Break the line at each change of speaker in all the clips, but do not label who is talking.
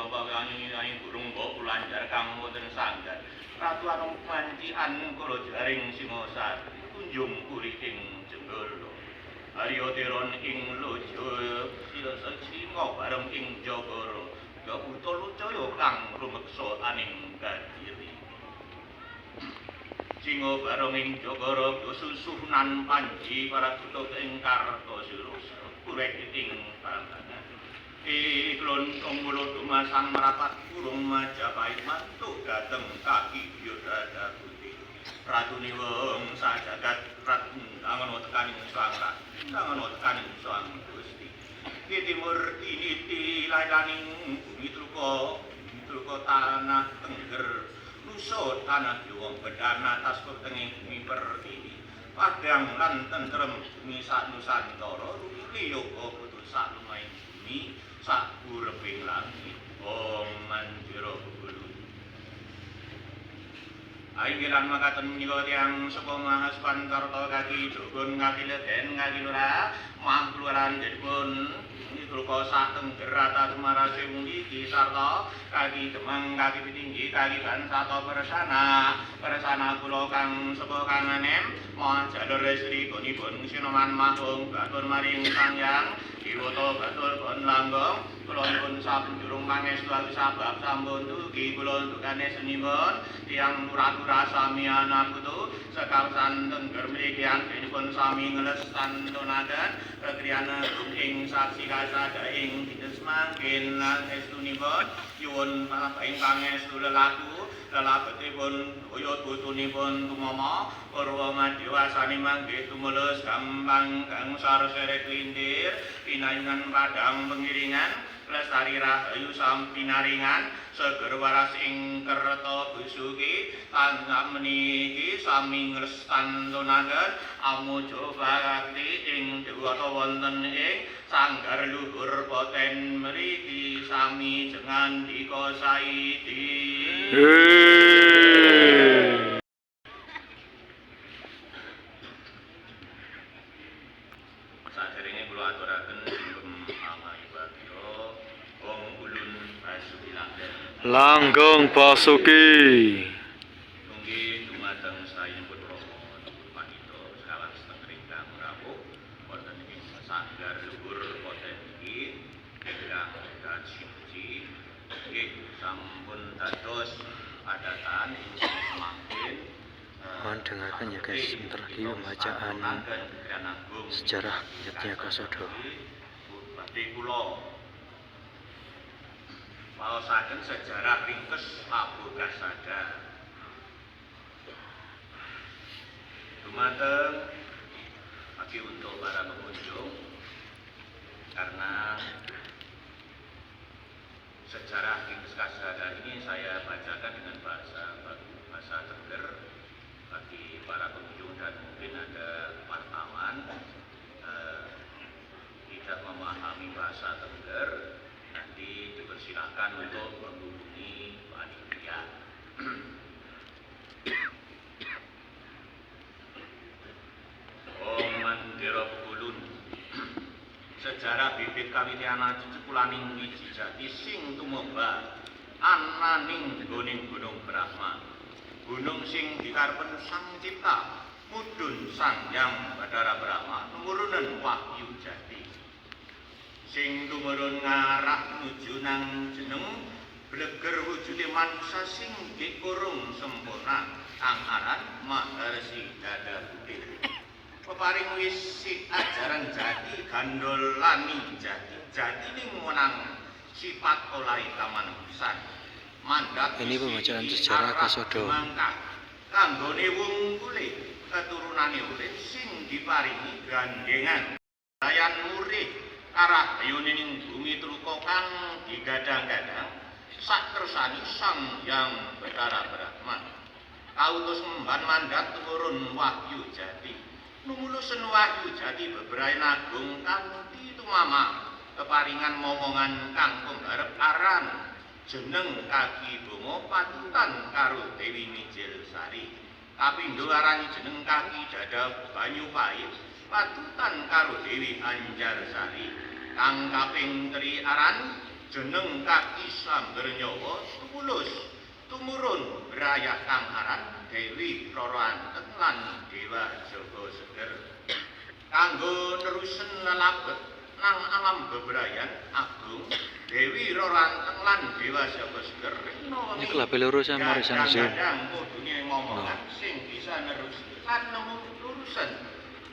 bawangi burung bokulanjar kang wonten sanggar ratu anung mancian kala jaring singosar kunjung uri ing jenggala Aryoteron ing lojo sila singa bareng ing jagara gabuta lucaya kang rumeksa aning kadiri singa bareng ing jagara susuhunan panji para duta ing Kartasura kurek ing panganan Iklon konggulo dumasang merapat burung Majapahit mantuk dateng kaki Yodada putih Ratuni wong sajagat ranganwa tekaning swangrat ranganwa tekaning swang Gusti Timur tiniti layaning bumi truka tanah tengger nusa tanah Jawa bedana tas petenging bumi pertiwi padang lan tentrem bumi sak nusantara rupi yoga putus sak lumahing bumi sak uriping langit Om Mandira Bulu Ainggilan makaten menika tiyang saka Mahaspancarta kaki Jogon kaki Leden kaki Lurah Mahlurahan dipun Truka sak tengger rata Semarase Mungki sarta kaki Demang kaki Pitinggi kaki Gansata Persana kula kang sapa kangenem mohon jalur lestri konipun sinoman mahung batur maring sangyang Iwata batul pun langgong kula nyuwun sapenjurung pangestu sabab sampun dugi kula ndukane senipun tiyang lurah-lurah sami anak putu sekawsan tengger mriki anggenipun sami nglestanturaken rekriyana ing saksi kasadaing dinten mangkin lan estunipun nyuwun panaping pangestu lelaku lelabetipun uyut putunipun tumama Purwa madewasane manggih tumulus gampang gangsar sere klintir pinayungan padang pengiringan lestari rahayu sampinaringan seger waras ing kerta besuki tansah meniki sami nglestantunaken amuja bakti ing dewata wonten ing sanggar luhur poten mriki sami jengandika saidi saderenge kula aturaken singkem Amayubagya wong ulun Basuki
Langgeng Basuki
Tunggih dumateng sayenipun Rama Panita sekawan setengah ingkang rawuh wonten ing sanggar luhur poten iki ingkang suci nggih sampun dados padatan ing semakin
mohon dengarkan ya guys, sebentar lagi pembacaan sejarah Yogyakarta.
Badhe kula waosaken sejarah ringkes Abogasada. Dumateng bagi untuk para pengunjung karena sejarah ringkes Kasada ini saya bacakan dengan bahasa Tengger bagi para pengunjung dan mungkin ada wartawan tidak memahami bahasa Tengger nanti dipersilakan untuk menghubungi panitia. Om Mandira Kulun sejarah bibit kawityanan jejepulaning wiji jati sing tumomba ananing nggoning Gunung Brahma gunung sing dikarepen Sang Cipta mudhun Sang Hyang Bathara Brahma numurunen Wahyu Jati sing tumurun ngarah nuju nang jeneng bleger wujude manungsa sing dikurung sempurna kang aran Maharsi Dada Putih peparing wisi ajaran jati gandolani jati ning menang sifat oleh kamanusan mandat
ini pembacaan sejarah Kasodo
kanggone wong kulit keturunane urip sing diparingi gandengan layan murid arah ayuning bumi truka kang digadang-gadang sak kersani Sang Hyang Bathara Brahma kautus memban mandat turun Wahyu Jati numulusen Wahyu Jati bebrayan agung kanthi tumama keparingan momongan kang pembarep aran jeneng Kaki Bomo patutan karo Dewi Mijil Sari kapindho aran jeneng Kaki Dada Banyu Pait patutan karo Dewi Anjar Sari kang kaping 3 aran jeneng kaki samber nyawa tulus tumurun brayah kang aran Dewi Roro Anteng lan Dewa Jaga Seger kanggo nerusen lelabet nang alam bebrayan agung Dewi Roro Anteng lan Dewa Jaga Seger
Ini kelabe loro sama Marisan Zoom.
kadang mudune ngomongan sing bisa nerusi lan nemu lurusen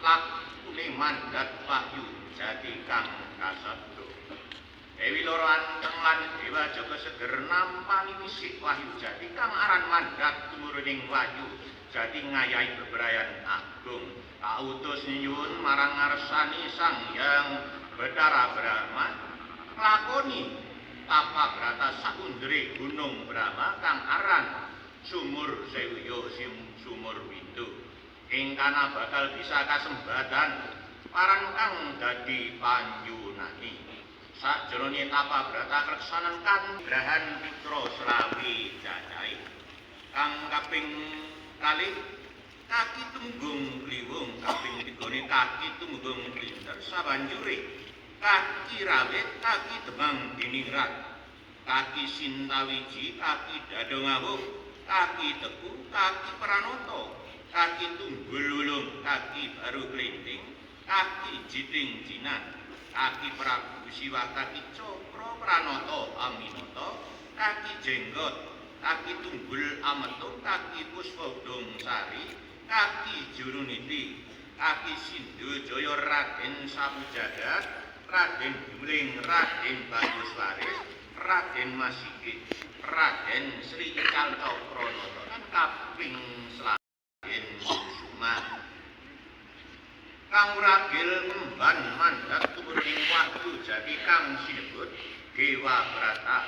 lakune mandat wahyu jati kang kasabdo Dewi Roro Anteng lan Dewa Jaga Seger nampani wisik wahyu jati kang aran mandat tumuruning wahyu jati ngayahi bebrayan agung kautus nyuwun marang ngarsani Sang Hyang Bathara Brahma lakoni tapa brata sakundere gunung Brahma kang aran sumur Sewuya sumur Windu ingkana bakal bisa kasembatan paran kang dadi panjunani sakjroning tapa brata kreksanen kan putra Slawi Jajai kang kaping kalih kaki tunggung kliwung kaping tigone kaki tunggung klinder sabanjure kaki rawit kaki demang diningrat kaki sintawiji kaki dadongawuh kaki teku kaki pranoto kaki tunggul ulung kaki baru klinting kaki jiting jinan kaki Prabu Siwa kaki Cokro Pranoto Aminoto kaki jenggot kaki tunggul ametung kaki Puspadong Sari kaki Juruniti kaki Sindhu Jaya Raden Sapujagat Raden Dumling Raden Banyuswaris Raden Masigit Raden Sri Calcokronoto lan kaping Raden Kusuma kang ragil ngemban mandat tumuruning wahyu jati kang sinebut Dewa Brata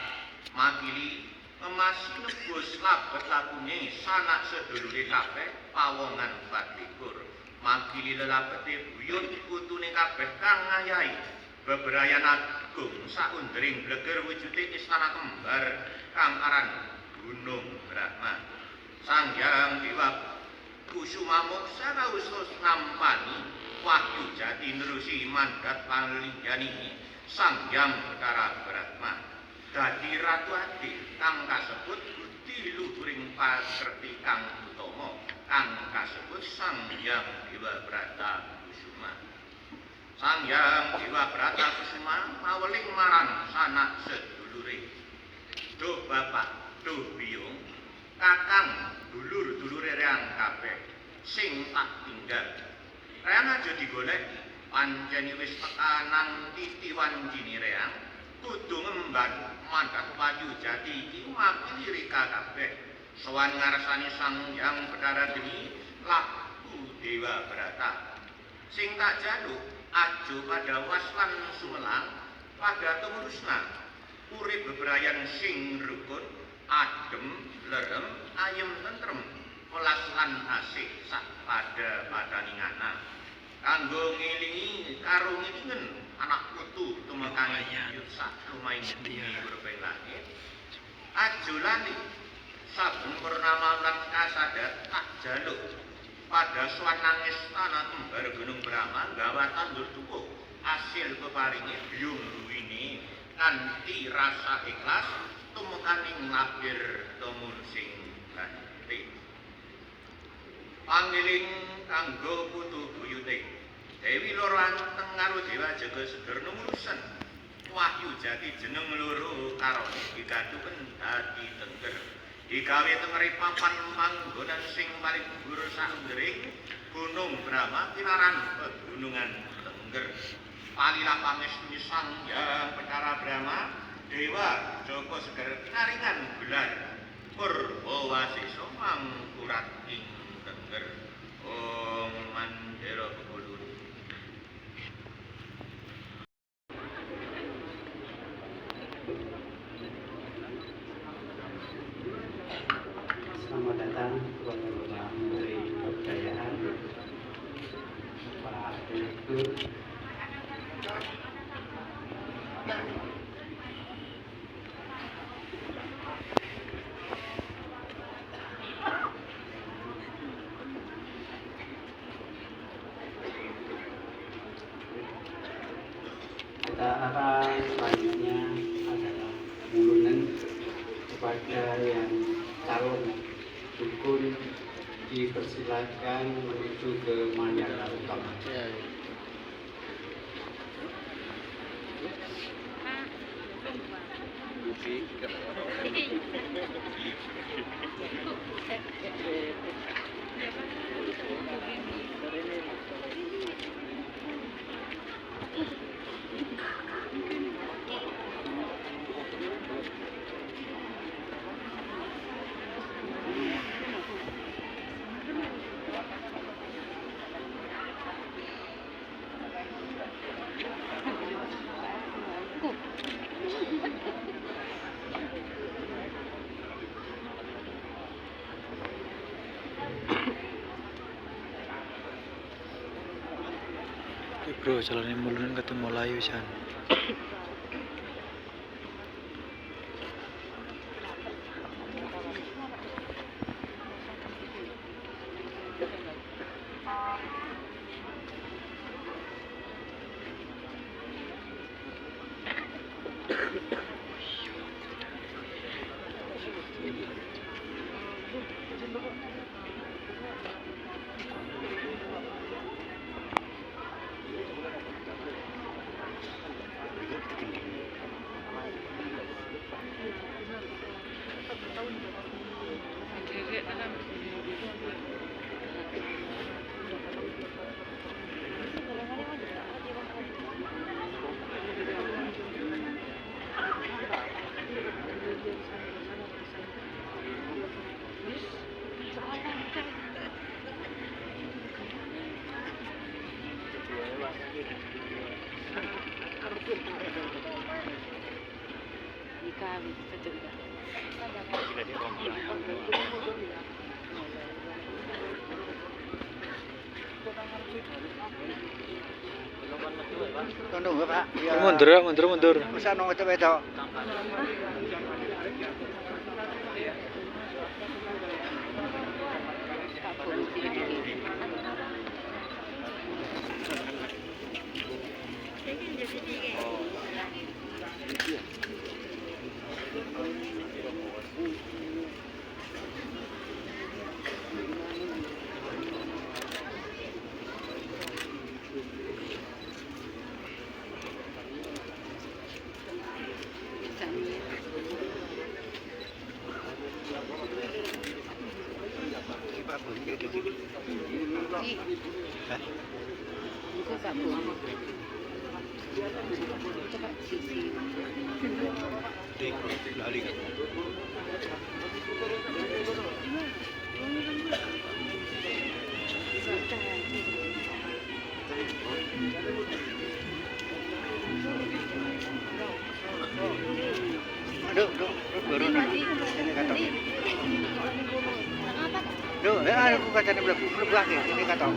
makili memasi nebus labet lakune sanak sedulure kabeh pawongan 24 makili lelabete buyut putune kabeh kang ngayahi bebrayan agung sakundering bleger wujude istana kembar kang aran Gunung Brahma Sang Hyang Dewa Kusuma Moksa kawusus nampani wahyu jati nerusi mandat panglingani Sang Hyang Bathara Brahma dadi ratu adil kang kasebut budi luhuring pakerti kang utama kang kasebut Sang Hyang Dewa Brata Kusuma Sang Hyang Dewa Brata Kusuma maweling marang sanak sedulure duh bapak duh biyung kakang dulur-dulure reang kabeh sing tak tinggal reang aja digolek pancen wis tekanan titi wanjine reang kudu ngemban mandat wahyu jati iki makili rika kabeh sowan ngarsane Sang Hyang Bathara Geni laku Dewa Brata sing tak jaluk aja pada waslan sumelang pada tumurusna urip bebrayan sing rukun adem lerem ayem tentrem welas lan asih sak pada padaningana kanggo ngelingi karo ngilingen anak putu tumekang yut sak lumaing bumi berbeng langit aja lali saben purnama lan kasadat tak jaluk pada sowan nangis tanah kembar Gunung Brahma gawa tandur tukuh asil peparinge biyung ruwini kanthi rasa ikhlas tumekaning lahir tumur sing ganti panggiling kanggo putu buyute Dewi Roro Anteng karo Dewa Jaga Seger numurusen wahyu jati jeneng loro karo digatuken dadi tengger digawe tengeri papan panggonan sing paling dhuwur sanggering Gunung Brahma tinaran pegunungan Tengger palilah pangestuni Sang Hyang Bathara Brahma Dewa Jaga Seger karingan gelar Purwawasesa mangkurat ing Tengger Om Mandira Begulur
Selamat datang kepada Bapak Menteri Kebudayaan, Pak Direktur. Kita akan selanjutnya adalah kepada yang calon dukun dipersilakan menuju ke Mandala Utama.
Oke bro, jalan mulunan ketemu layu san.
Tunduk Pak.
Mundur.
Bisa nang wedok. Duk, baru nanti ini kata. Duk, aku kacanya belakang ini kata.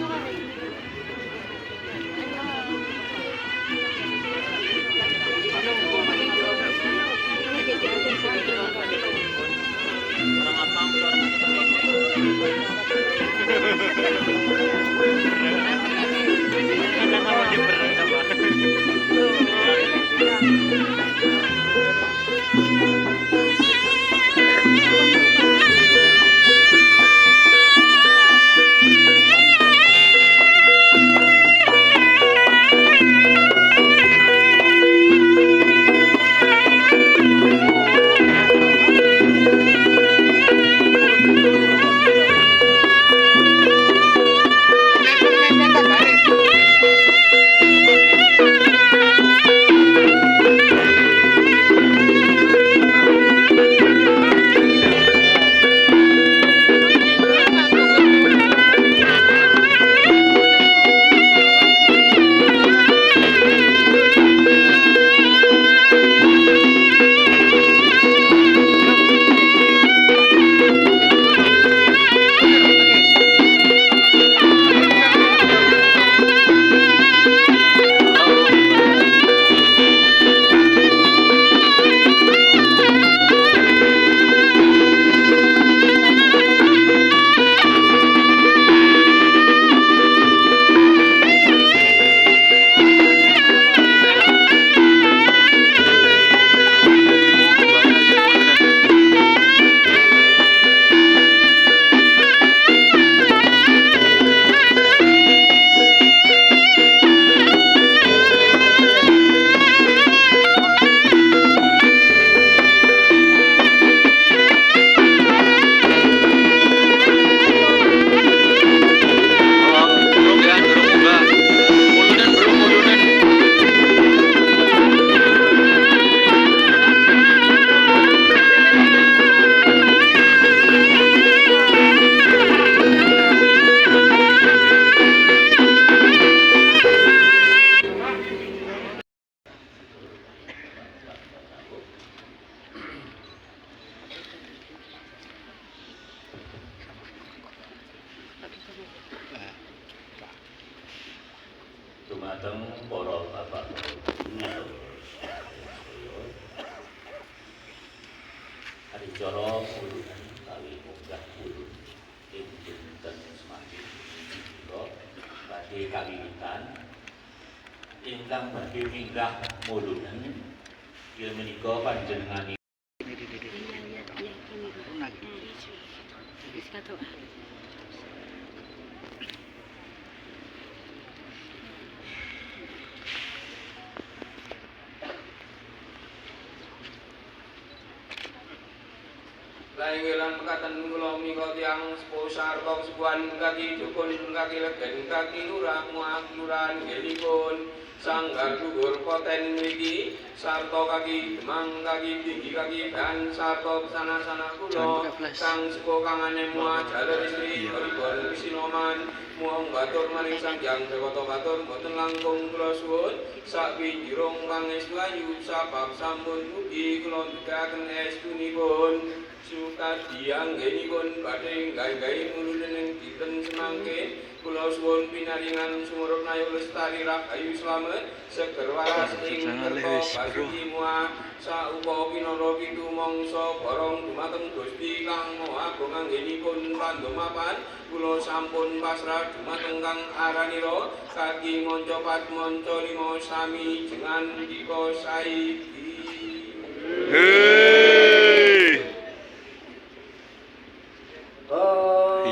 dhateng para bapak adicara ulunan kali munggah ulun ing dinten semakin menika badhe kawiwitan ingkang badhe minggah mulunan inggih menika panjenenganipun
Laingilan mekaten kula menika tiyang sepuh sarta sepuhan kaki dukun kaki legen kaki lurah muak lurahan nggihipun sanggar dhuwur poten mriki sarta kaki demang kaki tinggi kaki dan sarta pesana-sana kula kang sepuh kangane muah jalur istri pripun pisinoman muang batur maring sang hyang dewata batur boten langkung kula suwun sak pinjirung kang estu ayu sabab sampun mugi kula ndedhaken estunipun sukadi anggenipun badhe gawe-gawe mulunen ing dinten semangke kula suwun pinaringan sumurup nayu lestari rahayu slamet seger waras ing kerto basuki muah saupa kinara pitu mangsa barang dumateng Gusti kang Maha Agung anggenipun pandomapan kula sampun pasrah dumateng kang aranira kaki manca pat manca lima sami jengan dika saiki.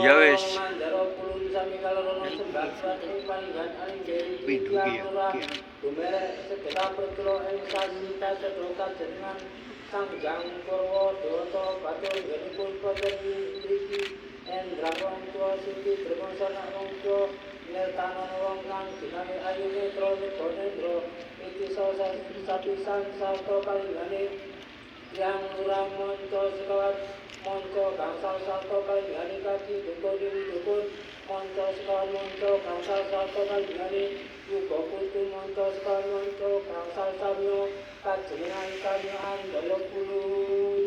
Iya wis.
yang urang monco sekawat monco gangsal salto kalihani kaki dukun dukun monco sekawat monco gangsal salto kalihani yuga putu monco sekawat monco gangsal samyo kajenengan kamyoan dalem puluh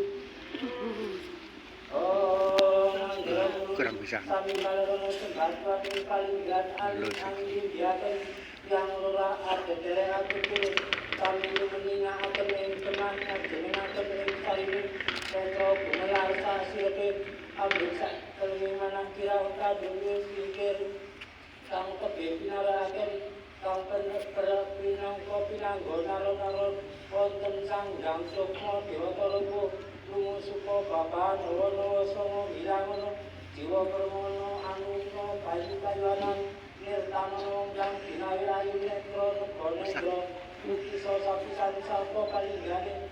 Kurang bisa.
Sami kalarono sebat kalinggan angin biaken yang lurah adedere atur kami meninga akan yang teman jenengan akan yang salimi petro gumelar sasiete ambil sak kelmi manang kira uta dulu pikir kang kebe pinaraken kang pinang kopi nanggo nalon wonten sanggang sukma dewata luwu lungu suko bapak nuwono songo bilangono jiwa permono anuno bayu kayuanan nirtanono yang binawirayu netro negro Muki sosapisan salpo kalinggane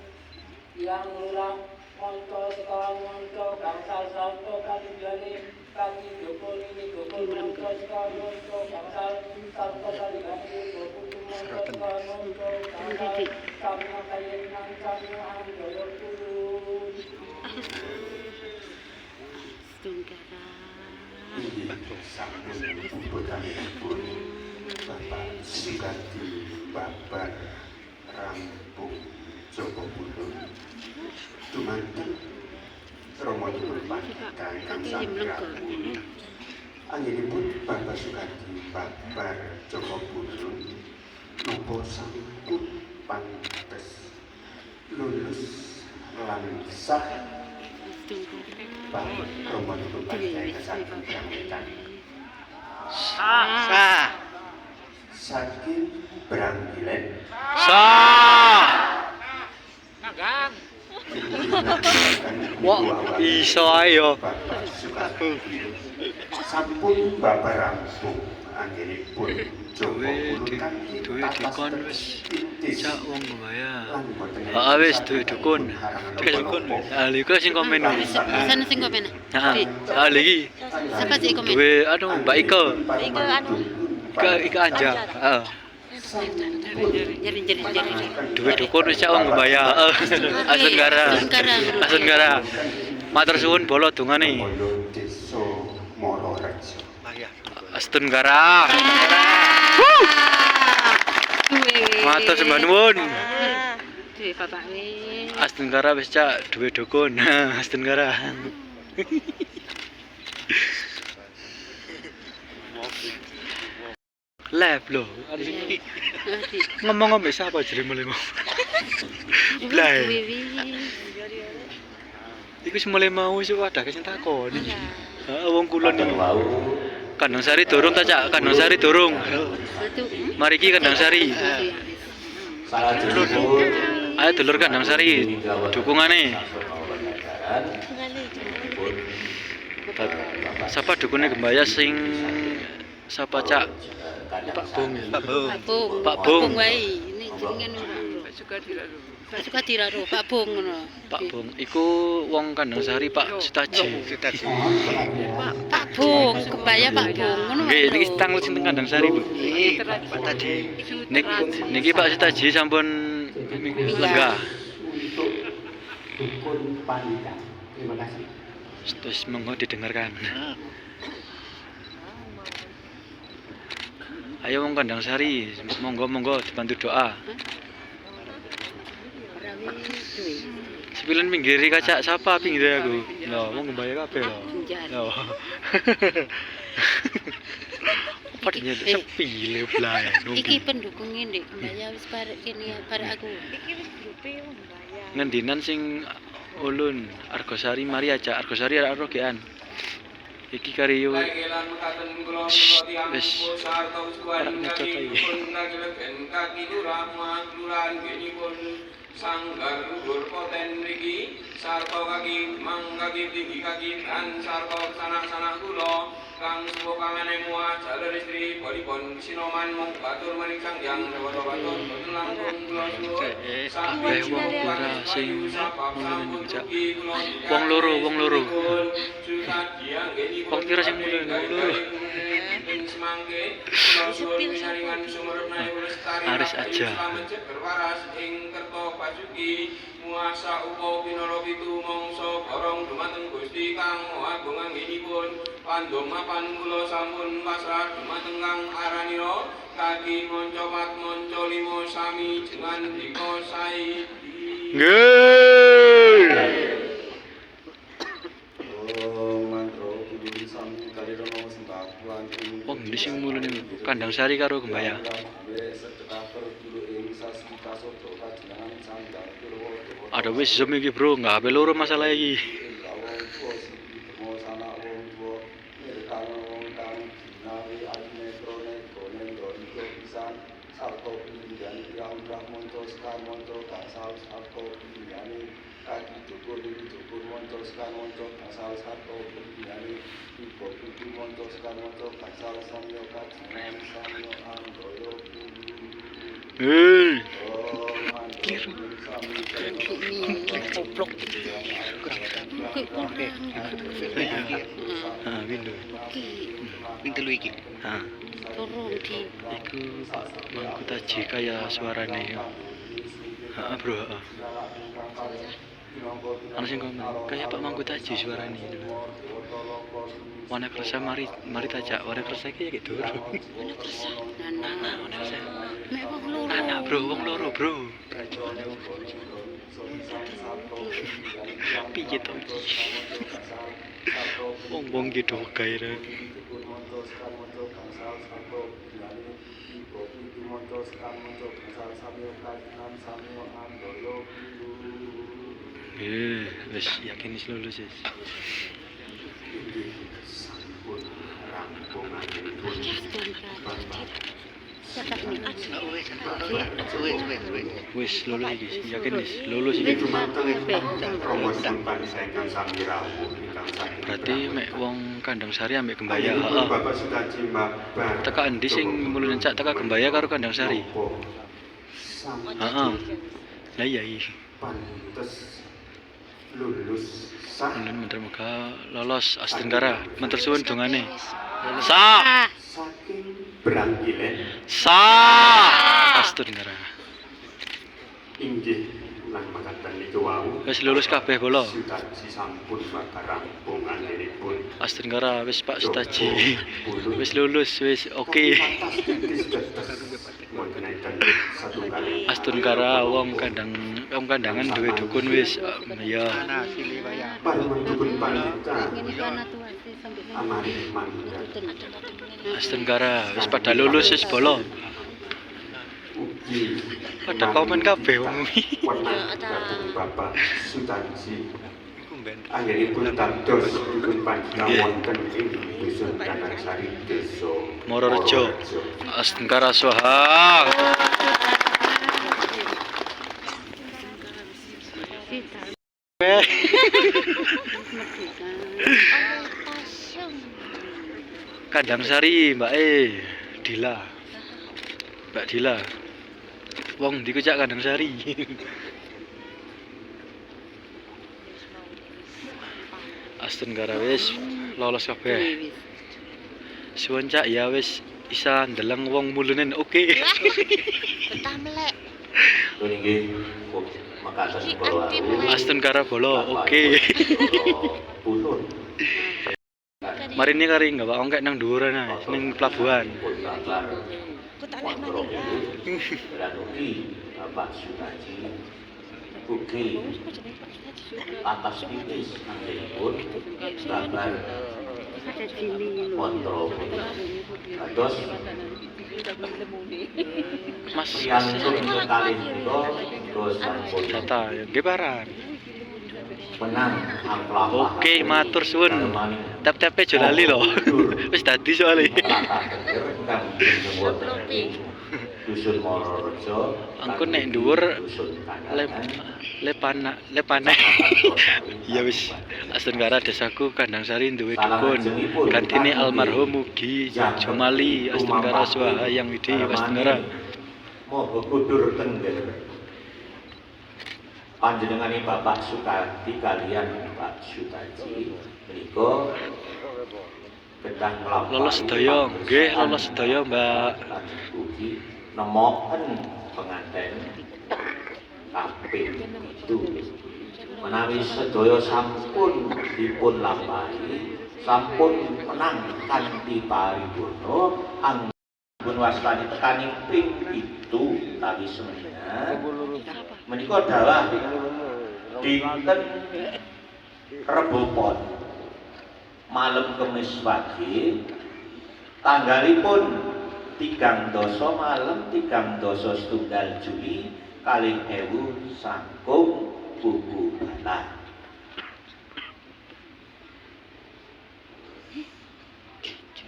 yang lurah monco sekolah monco gangsal salpo kalinggane kaki dukun ini dukun monco sekolah monco gangsal salpo kalinggane buku monco sekolah monco gangsal sama kayen nang sama anggoyo kulun
Bapak Sugati Babar Rampung Joko Budon Dumanten Romo Turpan Kang Sanggraku anggenipun Bapak Sugati Babar Joko Budon nopo sampun pantes lulus lan sah Bapak Romo Turpan Kang
Sah.
saking Branggilen
Wah, iso ayo.
Bapak Sugati sampun Bapak Rampung anggenipun Joko Budon kanthi
Duwe dukun wis cak wong bayar.
Ah
Wis duwe dukun. Dukun. Ali ku sing komen.
Sana sing komen.
Ali iki
Siapa sih komen?
duwe Mbak Iko.
Iko anu.
Ika Anja. Heeh.
Jari.
Duwe dukun wis cak wong bayar. Asun gara. Matur suwun bolo dungane.
Desa Mororejo.
Astun gara. Matur sembah nuwun.
Duwe bapak wis.
Astun gara wis cak duwe dukun. Astun gara. Live loh. Ngomong ambek sapa jere mulai mau. Blay. Iku wis mulai mau sih wadah sing takoni. Heeh wong kulon iki. Kandang Sari durung ta Cak? Kandang Sari durung. Mari iki Kandang Sari. Ayo dulur Kandang Sari dukungane. Siapa dukunnya Gembaya sing siapa Cak? Pak Bung. Pak Bung.
Wae ini jenenge Pak Sukadira Pak Bung ngono.
Pak Bung iku wong Kandang Sari Pak Sutaji.
Pak Bung, Kebaya Pak Bung ngono.
Nggih niki tanggal sing teng Kandang Sari, Bu.
Pak Tadi.
Niki Pak Sutaji sampun lenggah.
Dukun Panita. Terima kasih.
Terus monggo didengarkan. Ayo wong Kandang Sari, monggo dibantu doa. Sepilen pinggiri kaca sapa pinggir aku. Lho, wong Gembaya kabeh lho. Lho. Padahal sepi le blay.
Iki pendukung Ndek Gembaya wis barek kene barek aku.
Ngendinan sing ulun Argosari mari aja Argosari ora rogean. Iki kariyo wis arep ngecot ae.
Sanggar luhur poten mriki sarta kaki mangkaki tinggi kaki dan sarta sanak-sanak kula kang sepuh kamene muah jalur istri bolipun sinoman mung batur maning sang yang dewata batur boten langkung kula suwun
Kabeh wong ora sing mulih Cak. Wong loro. Wong pira sing mulih loro. Aris aja.
Berwaras ing kerto pasuki muasa upa pinara pitu mangsa barang dumateng Gusti kang agung anggenipun pandhong mapan kula sampun pasrah dumateng kang aranira kaki monco pat monco limo sami jengan dika saidi.
Nggih. Wong ndi sing mulih Kandang Sari karo Gembaya. Ada wis zoom iki bro, nggak HP loro masalah iki. Hei.
Goblok.
Windu.
Pintu lu iki.
Turun di.
Iku Pak Mangkutaji kaya suarane. Bro, Ana sing komen, kaya Pak Mangkutaji suarane. Wana kersa mari tajak, wana kersa iki ya gitu. Nana, wana kersa.
Mek wong loro.
Nana bro, wong loro bro. Piye to iki? Wong gitu gairah. Wis yakin wis lulus wis. Wis lulus iki, yakin wis lulus iki. Berarti mek wong Kandang Sari ambek Gembaya, heeh. Teka endi sing mulune Cak teka Gembaya karo Kandang Sari? Heeh. Lah iya iki.
Pantes lulus sah
Mundur muga lolos Astenggara. Matur suwun dongane. Sa.
saking beranggilen
Sa. Astenggara.
inggih lan makaten niku wau
Wis lulus kabeh bolo.
Sutaji sampun bakal rampung anggenipun
Astenggara wis Pak Sutaji. Wis lulus wis oke.
wonten enten satu kali
Astenggara wong kandangan duwe dukun wis ya.
parmen dukun panita
Ngene iki ana tuwa sampe
amari mangga
Astenggara wis pada lulus wis bolo. Pada komen kabeh wong iki.
Wenang dhateng Bapak Sutanji.
Kumben.
Anggenipun dados dipun panjenengan wonten ing dusun Kanangsari Desa
Mororejo. Astengkara Swaha. Kandang Sari, Mbak Dila. Mbak Dila. Wong ndi kecak Kandang Sari. Astengkara wis lolos kabeh. Suwun cak ya wis isa ndeleng wong mulune oke.
Betah melek.
Nggih, makaten kula awu.
Astengkara bolo oke.
Pulun.
Mari ini kari nggak bakal kayak nang dhuwuran ae, ning pelabuhan.
Aku tak lek maninggal.
Dan ugi Bapak Sutanji ugi atas tipis anggenipun babar kontrol kados
Mas
priyantun kekalih punika terus sampun
data ya nggih paran.
menang angklap.
Oke, matur suwun. Tap-tape aja lali lho. Wis dadi soalé.
Dusun Mororejo.
Engko nek dhuwur le panah. Ya wis, Astengkara desaku Kandang Sari duwe dukun. Gantine almarhum Mugi Jomali Astengkara Swaha yang widi Astengkara.
Moga kudur tengger. Panjenengane Bapak Sukadi kalian Pak Sutanji menika kedah nglampahi
Lolos sedaya, nggih lolos sedaya Mbak.
Ugi nemoken penganten kaping itu menawi sedaya sampun dipun lampahi sampun menang kanthi paripurna anggun wastani tekani ping itu tawi semena menika dalah dinten Rebo Pon malam Kemis pagi tanggalipun 3 malam 3 setunggal Juli 2000 sangkung buku balan.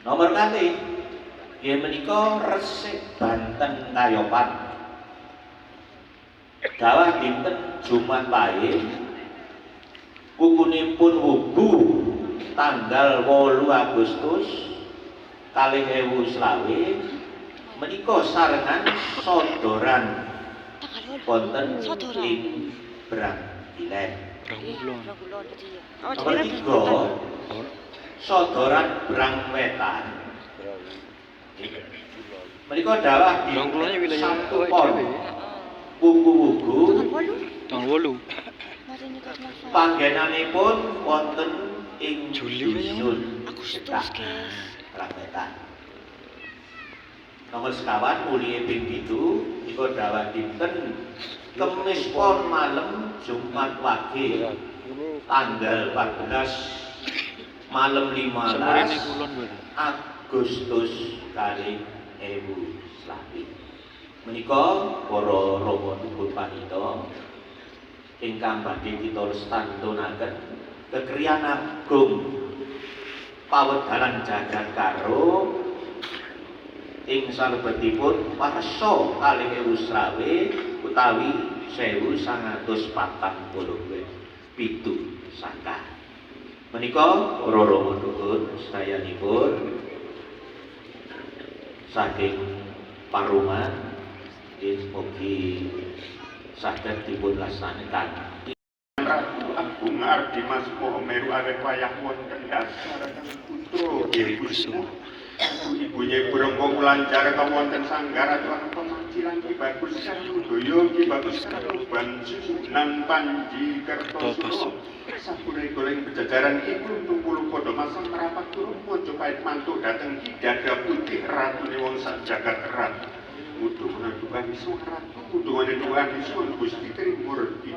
Nomor kalih inggih menika Resik Banten Kayopan. Dawah dinten Jumat Pahing bukunipun wugu tanggal 8 Agustus 2020 menika sarengan sodoran wonten ing Brangilen. Nomor 3 sodoran Brangwetan. Menika dawah dinten Sabtu Pon wugu-wugu
Tahun 8.
panggenanipun wonten ing
Juli
dusun
Agustus, guys.
Rambetan. Nomor sekawan mulie ping 7 iku dawah dinten Kemis Pon malam Jumat Wage tanggal 14 malam 15 Agustus 2020. Menika para rama dukun panita ingkang badhe kita lestantunaken kekriyan agung pawedalan jagat karo ing salebetipun warsa 2020 utawi 1947 saka. Menika para rama dukun sedayanipun saking Parungan mugi saged dipun laksanaken. Ratu Agung Ardimas Pomeru awet wayah wonten dasar putra Ibu Ibunya Burung Lancar wonten Sanggara Tuan Pemacilan Ki Bagus Sarudaya Ki Bagus Karuban Susunan Panji Kertosulo sapure goleng bejajaran iku tumpul padha masang rapat turun Mojopahit mantuk dhateng Dada Putih ratune wong sak jagat erat. Muduhna Tuhan surat, muduhna Tuhan Yesus Gusti Trimurti.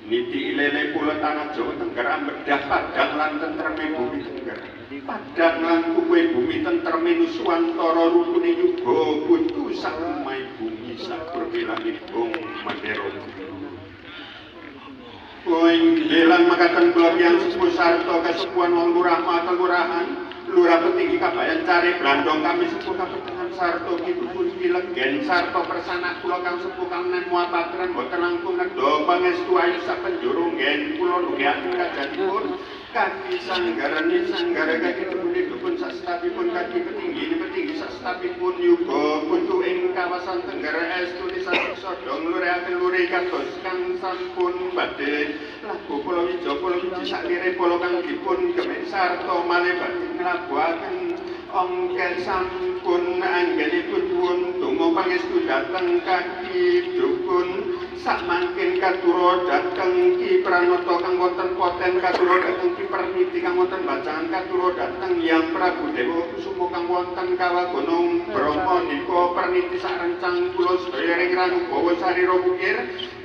Niti ilele kula tanah Jawa Tenggara bedah padang lan tentreme bumi Tenggara. Padang lan kuwe bumi tentreme nusuwantara rukune yuga putu sak umai bumi sakurbilangipun mandero. Lan makaten kula tiyang sepuh sarta kasepuhan wong lurah kelurahan Lurah Petinggi Kabayan Cari Blandong kami sepuh kapetengan sarta kitupun kilegen sarta persanak kula kang sepuh kang nen muapatren boten langkung nedha pangestu ayu sak penjuru nggen kula nugihaken kajatipun kaki sanggara kaki dukun sak setapipun kaki petinggi sak setapipun yuga kuntu ing kawasan Tenggara estu desa Sodong lurehaken lure kados kang sampun badhe laku kula wiji sak lire kula kang dipun gemek sarta malih badhe nglabuhaken ongken sampun anggenipun pun donga pangestu dhateng kaki dukun sak mangkin katura dhateng Ki Pranata kang wonten poten katura dhateng Ki Perniti kang wonten bacangan katura dhateng Hyang Prabu Dewa Kusuma kang wonten kawagunung Brahma nika perniti sak rencang kula sedaya ing Ranubawa sarira wukir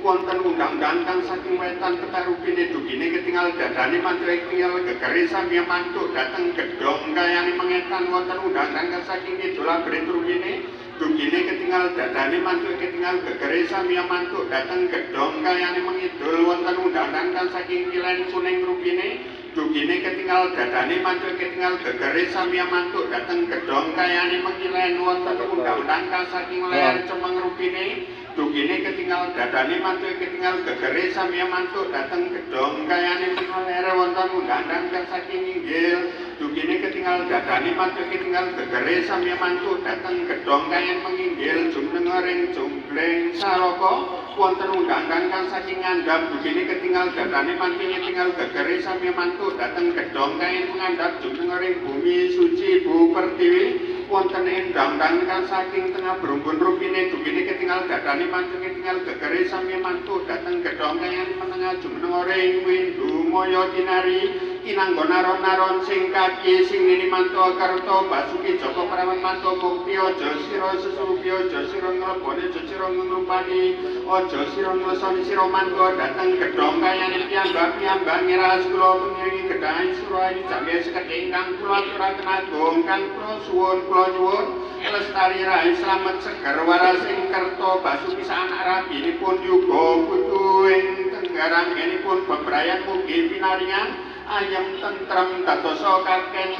wonten undang-undang kang saking wetan ketarupine dugine ketingal dadane mantra ketingal gegere sami mantuk dhateng gedhong kayane mengetan wonten undang-undang kang saking kidul brentrugine dugine ketingal dadane mantuk ketingal gegere sami mantuk dhateng gedhong kayane mengidul wonten undang-undang kang saking kilen kuning rupine dugine ketingal dadane mantuk ketingal gegere sami mantuk dhateng gedhong kayane mengilen wonten undang-undang kang saking ler cemeng rupine dugine ketingal dadane mantuk ketingal gegere sami mantuk dhateng gedhong kayane mengaler wonten undang-undang kang saking inggil dugine ketingal dadane mantuk ketingal gegere sami mantuk dhateng gedhong kayane menginggil jumeneng jumbleng saraka wonten undang-undang kang saking ngandhap dugine ketingal dadane mantuk ketingal gegere sami mantuk dhateng gedhong kayane mengandhap jumeneng bumi suci Bu Pertiwi wonten undang-undang kang saking tengah Brumbun rupine dugine ketingal dadane mantuk ketingal gegere sami mantuk dhateng gedhong kayane menengah jumeneng ing windu moyo tinari kinanggo naron-naron sing kaki sing nini mantu karto basuki joko prawan mantu bukti ojo siro sesupi ojo siro ngelebone ojo siro ngelupani ojo siro ngelesoni siro mantu datang gedong kayane piyambak ngiras kulo pengiringi gedai suro ayu jambi sekeding kang kulo aturaken agung kang kulo nyuwun lestari rai slamet seger warasing kerto basuki saanak rabinipun yuga kudu ing tenggarang enipun bebrayan mugi pinaringan ayam tentrem dadosa kaken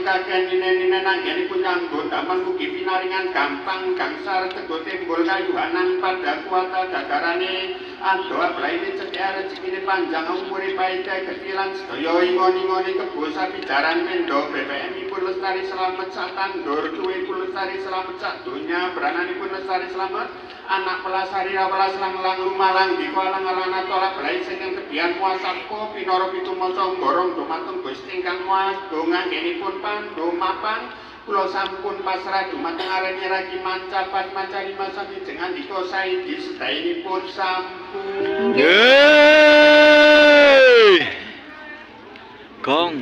nine nanggenipun nyambut damel mugi pinaringan gampang gangsar teguh timbul kayuhanan pada kuwata dadarane ando ablaine cethek rezekine panjang umure paite ketilan sedaya ingoni-ingoni kebo sapijaran mendo BBM-ipun lestari slamet sak tandur cuwipun lestari slamet sak donya brananipun lestari slamet anak pelasari rawelas lang-lang lumalang dikualang-alang tolak belai sing kebian muasapko pinoro pitumasa borong dumateng Gusti ingkang Maha nganggenipun pandhu mapan kula sampun pasrah dumateng arene ragi mancapan mancani masami jengan dika saidi sedayanipun sampun
Gong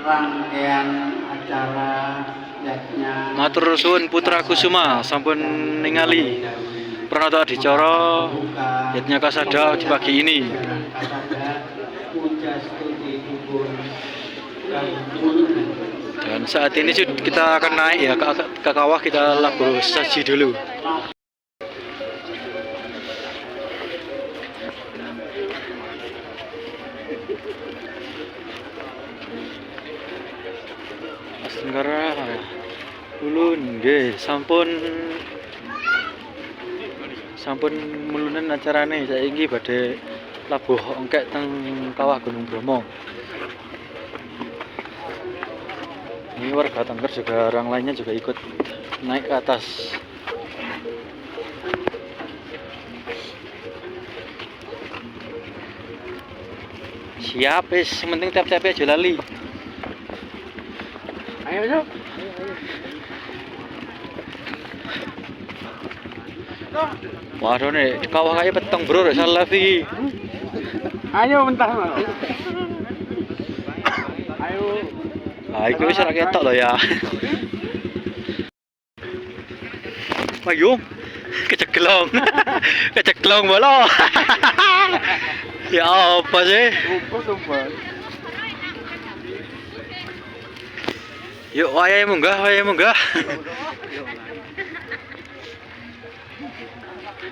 rangkaian acara yatnya
matur suwun Putra Kusuma sampun ningali Pranata Adicara yatnya kasada di pagi ini. Dan saat ini kita akan naik ya ke kawah, kita labur saji dulu. Mas Tenggara ulun nggih sampun mulunen acarane saiki badhe labuh ongkek teng kawah Gunung Bromo. Ini warga Tengger juga orang lainnya juga ikut naik ke atas. Siap, wis penting tiap-tiap aja lali. Ayo, Mas. Waduh nih, kawah kayak peteng bro, salah iki.
ayo mentah ayo
Iku wis ora ketok lho ya. Ayo. Keceklong. Keceklong bola. Ya apa sih?
sumpah
Yuk ayo munggah, ayo munggah.
Mana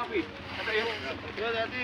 pi? Ada ya? Ya, hati.